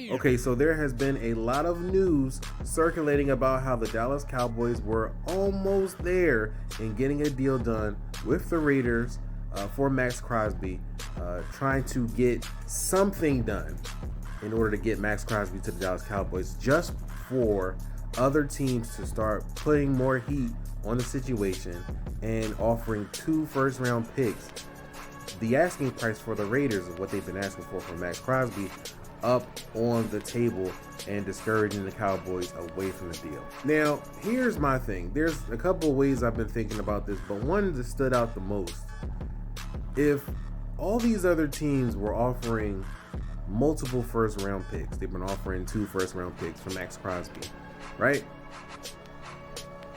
Okay, so there has been a lot of news circulating about how the Dallas Cowboys were almost there in getting a deal done with the Raiders for Maxx Crosby, trying to get something done in order to get Maxx Crosby to the Dallas Cowboys, just for other teams to start putting more heat on the situation and offering 2 first-round picks. The asking price for the Raiders of what they've been asking for Maxx Crosby up on the table and discouraging the Cowboys away from the deal. Now, here's my thing. There's a couple of ways I've been thinking about this, but one that stood out the most. If all these other teams were offering multiple first-round picks, they've been offering 2 first-round picks for Maxx Crosby, right?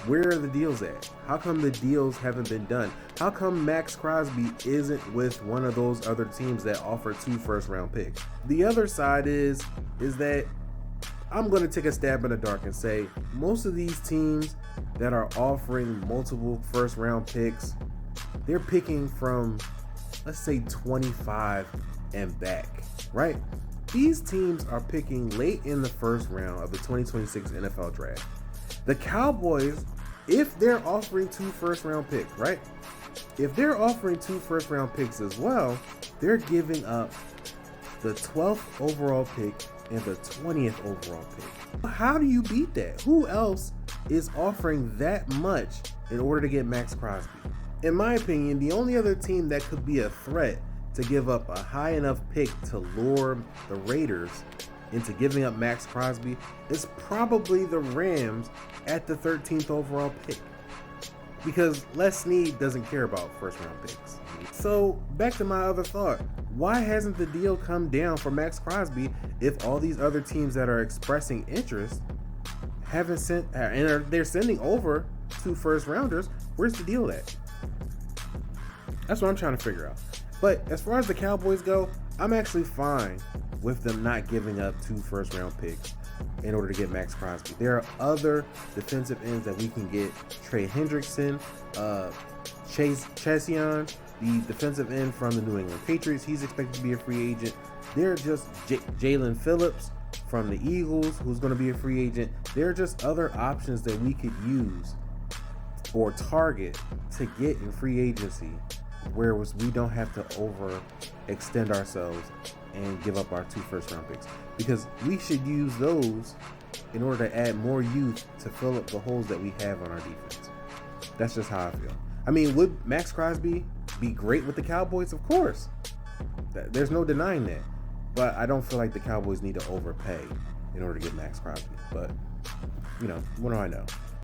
Where are the deals at? How come the deals haven't been done? How come Maxx Crosby isn't with one of those other teams that offer 2 first-round picks? The other side is that I'm going to take a stab in the dark and say most of these teams that are offering multiple first-round picks, they're picking from, let's say, 25 and back, right? These teams are picking late in the first round of the 2026 NFL Draft. The Cowboys, if they're offering 2 first-round picks, right? If they're offering 2 first-round picks as well, they're giving up the 12th overall pick and the 20th overall pick. How do you beat that? Who else is offering that much in order to get Maxx Crosby? In my opinion, the only other team that could be a threat to give up a high enough pick to lure the Raiders into giving up Maxx Crosby is probably the Rams at the 13th overall pick, because Les Snead doesn't care about first-round picks. So back to my other thought, why hasn't the deal come down for Maxx Crosby if all these other teams that are expressing interest haven't sent, and they're sending over 2 first-rounders? Where's the deal at? That's what I'm trying to figure out. But as far as the Cowboys go, I'm actually fine with them not giving up 2 first-round picks in order to get Maxx Crosby. There are other defensive ends that we can get. Trey Hendrickson, Chase Chession, the defensive end from the New England Patriots, he's expected to be a free agent. There are just Jalen Phillips from the Eagles, who's going to be a free agent. There are just other options that we could use or target to get in free agency, where we don't have to overextend ourselves and give up our 2 first-round picks, because we should use those in order to add more youth to fill up the holes that we have on our defense. That's just how I feel. I mean, would Maxx Crosby be great with the Cowboys? Of course. There's no denying that. But I don't feel like the Cowboys need to overpay in order to get Maxx Crosby. But, what do I know?